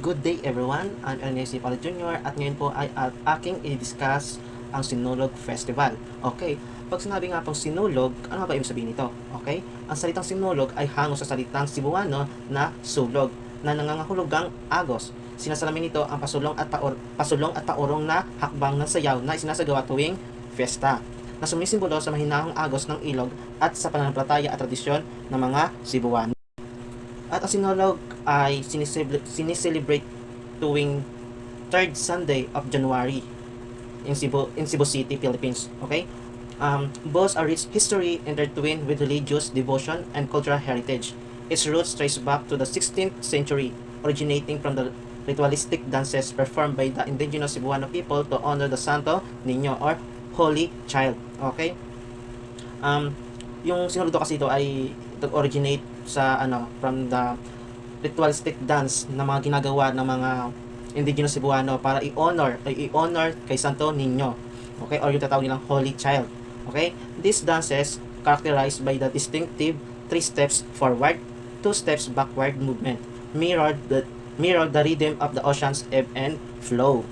Good day everyone, I'm Ernest Pala Jr. at ngayon po ay aking i-discuss ang Sinulog Festival. Okay, pag sinabi nga pong Sinulog, ano ba ibig sabihin nito? Okay, ang salitang Sinulog ay hango sa salitang Cebuano na sulog, na nangangahulugang agos. Sinasalamin nito ang pasulong at paurong na hakbang ng sayaw na isinasagawa tuwing fiesta, na sumisimbolo sa mahinahong agos ng ilog at sa pananampalataya at tradisyon ng mga Cebuano. At ang Sinulog ay sinicelebrate tuwing third Sunday of January in Cebu City, Philippines. Okay? Both are rich history intertwined with religious devotion and cultural heritage. Its roots trace back to the 16th century, originating from the ritualistic dances performed by the indigenous Cebuano people to honor the Santo Niño or Holy Child. Okay? Yung Sinulog kasi ito ay originate sa from the ritualistic dance na mga ginagawa ng mga indigenous Cebuano para i-honor kay Santo Niño. Okay? Or yung tatawag nilang Holy Child. Okay? These dances characterized by the distinctive 3 steps forward, 2 steps backward movement, mirror the rhythm of the ocean's ebb and flow.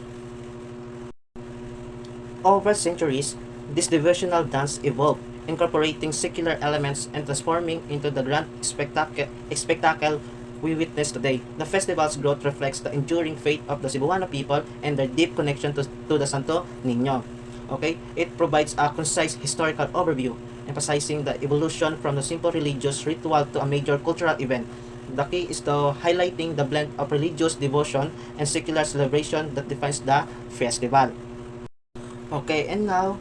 Over centuries, this devotional dance evolved, incorporating secular elements and transforming into the grand spectacle we witness today. The festival's growth reflects the enduring faith of the Cebuano people and their deep connection to the Santo Niño. Okay? It provides a concise historical overview, emphasizing the evolution from the simple religious ritual to a major cultural event. The key is to highlighting the blend of religious devotion and secular celebration that defines the festival. Okay, and now,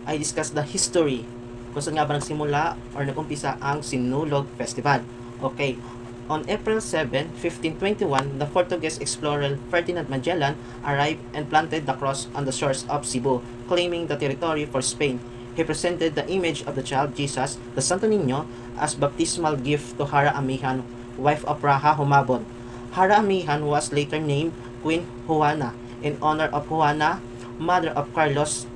I discuss the history kung saan nga ba nagsimula or nagumpisa ang Sinulog Festival. Okay, on April 7, 1521, the Portuguese explorer Ferdinand Magellan arrived and planted the cross on the shores of Cebu, claiming the territory for Spain. He presented the image of the child Jesus, the Santo Niño, as baptismal gift to Hara Amihan, wife of Raha Humabon. Hara Amihan was later named Queen Juana in honor of Juana, mother of Carlos.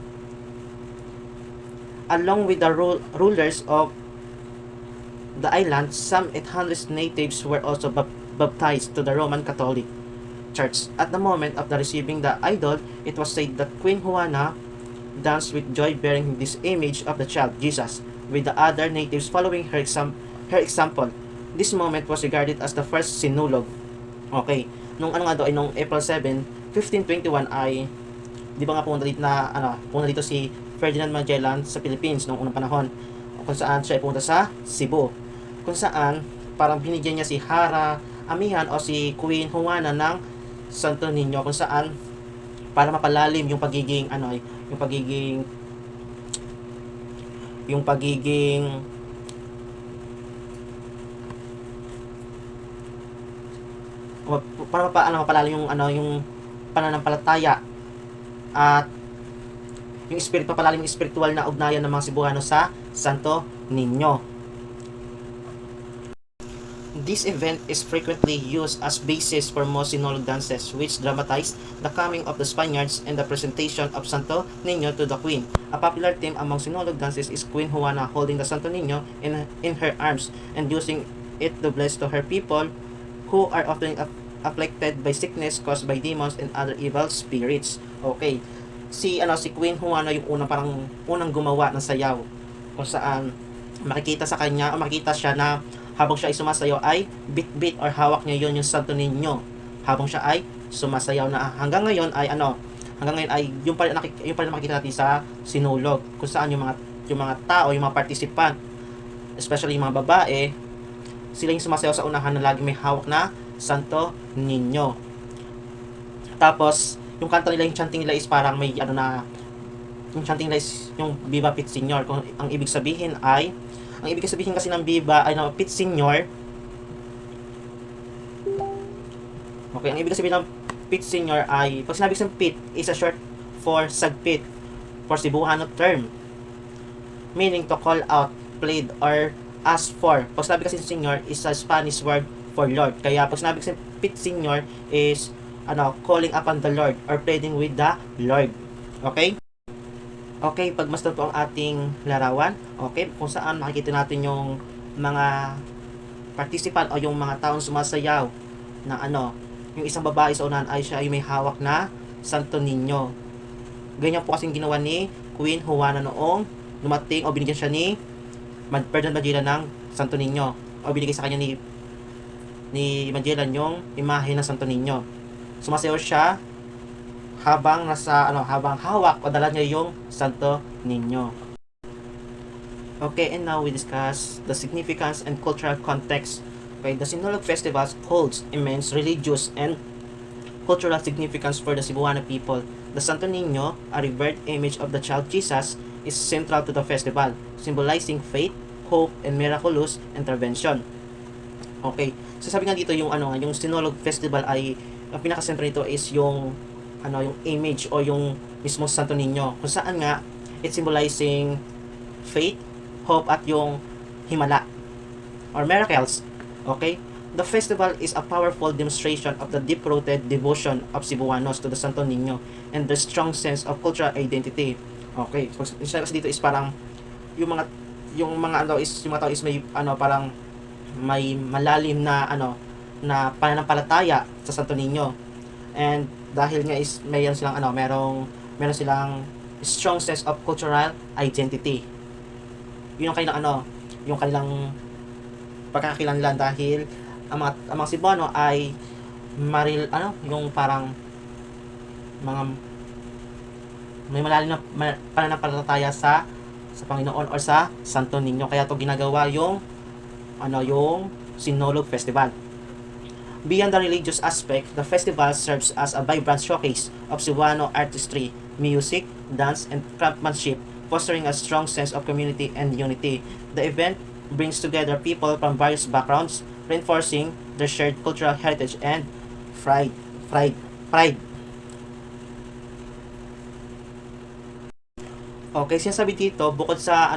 Along with the rulers of the island, some 800 natives were also baptized to the Roman Catholic Church. At the moment of the receiving the idol, it was said that Queen Juana danced with joy bearing this image of the child Jesus, with the other natives following her example. This moment was regarded as the first Sinulog. Okay, nung nung April 7, 1521 ay di ba nga pumunta dito si Ferdinand Magellan sa Philippines noong unang panahon, kung saan siya ay pumunta sa Cebu, kung saan parang binigyan niya si Hara Amihan o si Queen Juana ng Santo Niño, kung saan para mapalalim yung pagiging para mapalalim yung pananampalataya at yung mapalalim yung spiritual na ugnayan ng mga Cebuano sa Santo Niño. This event is frequently used as basis for most Sinulog dances, which dramatize the coming of the Spaniards and the presentation of Santo Niño to the Queen. A popular theme among Sinulog dances is Queen Juana holding the Santo Niño in her arms and using it to bless to her people who are often afflicted by sickness caused by demons and other evil spirits. Okay. Si Queen Juana yung unang gumawa ng sayaw, kung saan makikita siya na habang siya ay sumasayaw ay bit or hawak niya yung Santo Niño habang siya ay sumasayaw, na hanggang ngayon ay yung pa rin makikita natin sa Sinulog, kung saan yung mga tao, yung mga participant, especially yung mga babae, sila yung sumasayaw sa unahan na lagi may hawak na Santo Niño. Tapos yung kanta nila, yung chanting nila is parang may yung chanting nila is yung Viva Pit Señor. Kung ang ibig sabihin kasi ng Viva ay Pit Señor. Okay, ang ibig sabihin ng Pit Señor ay, pag sinabi sa Pit, is a short for sagpit, for Cebuano term, meaning to call out, plead, or ask for. Pag sinabi kasi Señor is a Spanish word for Lord. Kaya pag sinabi kasi Pit Señor is calling upon the Lord or pleading with the Lord. Okay? Okay, pagmasdan po ang ating larawan. Okay, kung saan makikita natin yung mga participant o yung mga taong sumasayaw ng yung isang babae sa unahan ay siya ay may hawak na Santo Niño. Ganyan po kasing ginawa ni Queen Juana noong dumating o binigyan siya ni Ferdinand Magellan ng Santo Niño, o binigay sa kanya ni Magellan yung imahe ng Santo Niño. Sumasayaw siya habang habang hawak o dala niya yung Santo Niño. Okay, and now we discuss the significance and cultural context. Okay, the Sinulog Festivals holds immense religious and cultural significance for the Cebuano people. The Santo Niño, a revered image of the child Jesus, is central to the festival, symbolizing faith, hope, and miraculous intervention. Okay, so sabi nga dito yung yung Sinulog Festival ay ang pinaka-sentro nito is yung yung image o yung mismong Santo Niño, kung saan nga it's symbolizing faith, hope, at yung himala or miracles. Okay, the festival is a powerful demonstration of the deep-rooted devotion of Cebuanos to the Santo Niño and the strong sense of cultural identity. Okay, so kasi dito is parang yung mga tao is may parang may malalim na na pananampalataya sa Santo Niño. And dahil nga is meron silang strong sense of cultural identity. Yun ang kanilang yung kanilang pagkakakilanlan, dahil ang mga Cebuano ay yung parang mga may malalim na pananampalataya sa Panginoon or sa Santo Niño, kaya to ginagawa yung Sinulog Festival. Beyond the religious aspect, the festival serves as a vibrant showcase of Cebuano artistry, music, dance, and craftsmanship, fostering a strong sense of community and unity. The event brings together people from various backgrounds, reinforcing their shared cultural heritage and pride. Okay, sinasabi dito, bukod sa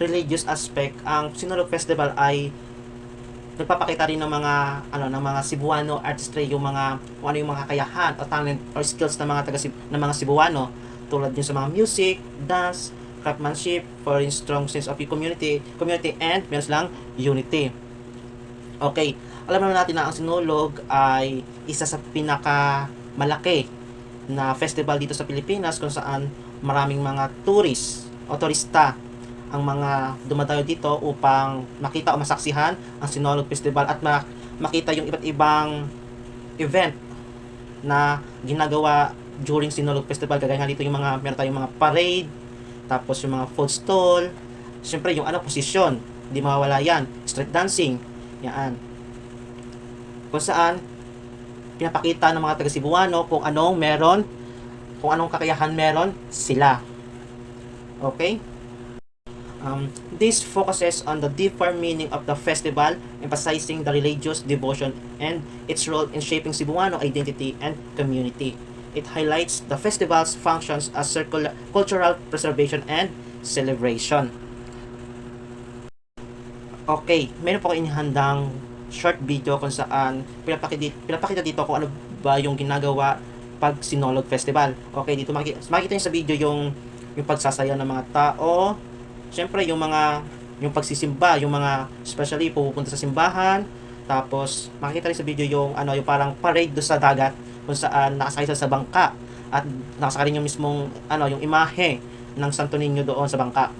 religious aspect, ang Sinulog Festival ay nagpapakita rin ng mga Cebuano artistry, yung mga yung mga kakayahan o talent or skills ng mga Cebuano, tulad din sa mga music, dance, craftsmanship, for a strong sense of community and meron lang unity. Okay, alam naman natin na ang Sinulog ay isa sa pinakamalaki na festival dito sa Pilipinas, kung saan maraming mga tourist o turista ang mga dumadayo dito upang makita o masaksihan ang Sinulog Festival at makita yung iba't ibang event na ginagawa during Sinulog Festival. Kagaya nga dito meron tayong mga parade, tapos yung mga food stall, siyempre yung posisyon, hindi mawawala yan, street dancing, yan, kung saan pinapakita ng mga taga Cebuano kung anong kakayahan meron sila. Okay? This focuses on the deeper meaning of the festival, emphasizing the religious devotion and its role in shaping Cebuano identity and community. It highlights the festival's functions as cultural preservation and celebration. Okay, meron po ako inihandang short video kung saan pinapakita dito kung ano ba yung ginagawa pag Sinulog Festival. Okay, dito makikita niyo sa video yung pagsasayaw ng mga tao. Siyempre yung pagsisimba, yung mga especially pupunta sa simbahan. Tapos makikita rin sa video yung parang parade do sa dagat, kung saan nakasakay sa bangka at nakasakay rin yung mismong yung imahe ng Santo Niño doon sa bangka,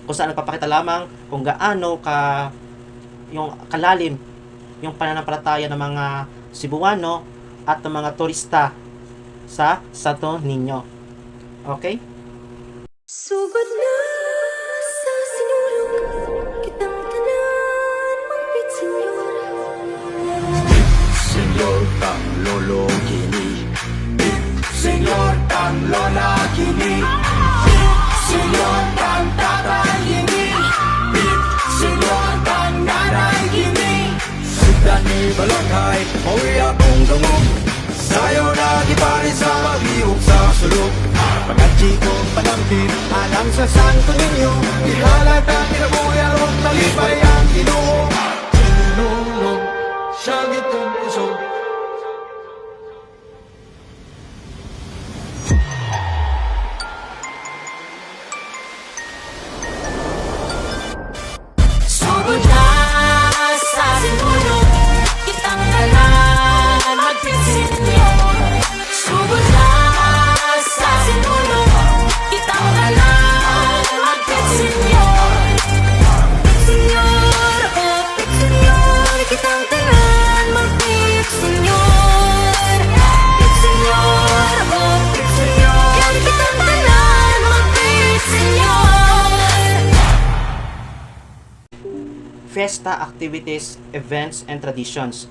kung saan nagpapakita lamang kung gaano yung kalalim yung pananampalataya ng mga Cebuano at ng mga turista sa Santo Niño. Okay? Sugod na sa sinulog kitang tanan mapit senyor. Senyor tang lolo kini, senyor tang lola kini, senyor tang tatay kini, senyor tang nanay kini. Sudan ni balakay, mawi akong dungog. Sayo na gipari sa pag-iog sa sulok. Pagkatsi kong panampin, alang sa Santo Niño. Ihalat ang kinabuyaron, talipay ang Ginoo. Sinulog, siya gitong usog. Sugod na sa sinulog kitang tanan fiesta, activities, events, and traditions.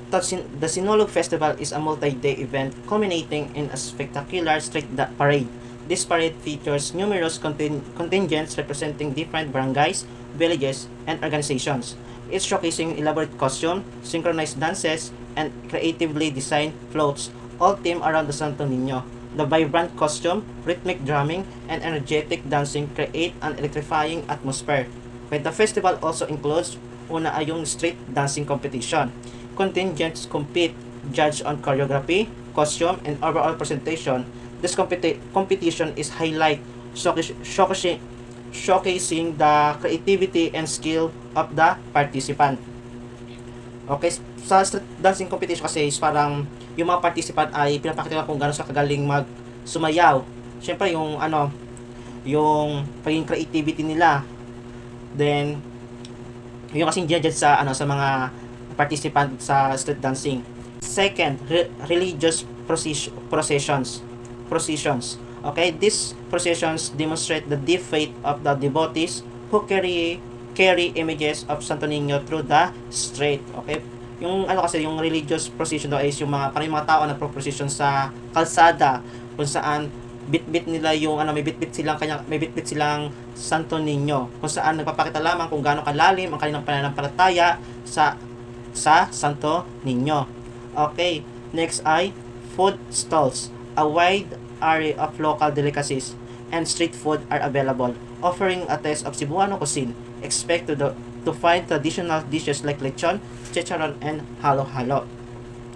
The Sinulog Festival is a multi-day event culminating in a spectacular street parade. This parade features numerous contingents representing different barangays, villages, and organizations. It's showcasing elaborate costume, synchronized dances, and creatively designed floats, all themed around the Santo Niño. The vibrant costume, rhythmic drumming, and energetic dancing create an electrifying atmosphere. But the festival also includes una ay yung street dancing competition. Contingents compete, judged on choreography, costume, and overall presentation. This competition is highlight showcasing the creativity and skill of the participant. Okay, sa street dancing competition kasi is parang yung mga participant ay pinapakita kung gaano sa kagaling sumayaw. Syempre yung yung pagiging creativity nila. Then yung kasing judged sa sa mga participant sa street dancing. Second, religious processions. Okay, these processions demonstrate the deep faith of the devotees who carry images of Santo Niño through the street. Okay, yung kasi yung religious procession daw is yung mga tao na procession sa kalsada kung saan bitbit nila yung may bitbit silang Santo Niño, kung saan nagpapakita lamang kung gaano kalalim ang kanilang pananampalataya sa Santo Niño. Okay, next ay food stalls. A wide array of local delicacies and street food are available, offering a taste of Cebuano cuisine. Expect to find traditional dishes like lechon, chicharon, and halo-halo.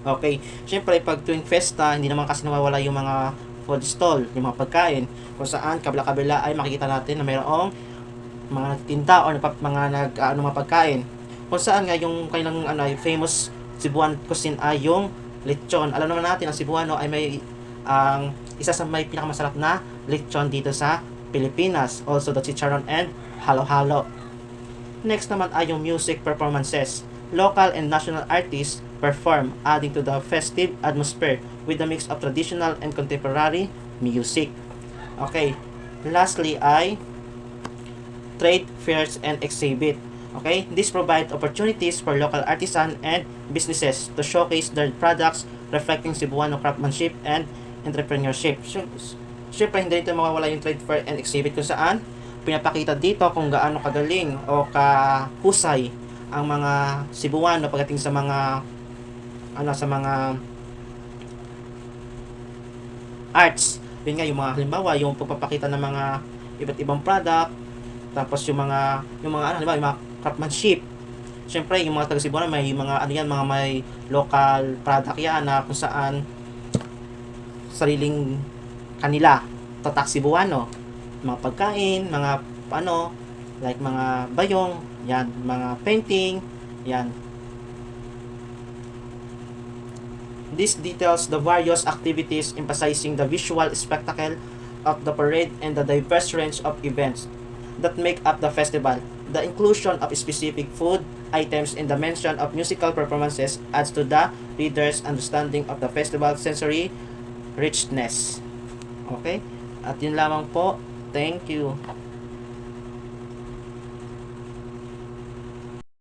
Okay, syempre pag tuwing festa, hindi naman kasi nawawala yung mga food stall, yung mga pagkain, kung saan kabila-kabila ay makikita natin na mayroong mga tinda o mga mga pagkain. Kung saan nga yung kanilang famous Cebuano cuisine ay yung lechon. Alam naman natin ang Cebuano ay may isa sa may pinakamasarap na lechon dito sa Pilipinas. Also the chicharon and halo-halo. Next naman ay yung music performances. Local and national artists perform, adding to the festive atmosphere with a mix of traditional and contemporary music. Okay, lastly ay trade fairs and exhibit. Okay, this provide opportunities for local artisans and businesses to showcase their products reflecting Cebuano craftsmanship and entrepreneurship. Siyempre, hindi dito mawawala yung trade fair and exhibit kung saan pinapakita dito kung gaano kagaling o kahusay ang mga Cebuano pagdating sa mga arts. Yun nga, yung mga halimbawa, yung pagpapakita ng mga iba't ibang product, tapos yung mga halimbawa, yung mga craftsmanship. Siyempre, yung mga taga Cebuano may mga mga may local product yan na kung saan sariling kanila, tatak Cebuano, mga pagkain, mga like mga bayong, yan, mga painting, yan. This details the various activities emphasizing the visual spectacle of the parade and the diverse range of events that make up the festival. The inclusion of specific food items and the mention of musical performances adds to the reader's understanding of the festival's sensory richness. Okay? At yun lamang po. Thank you.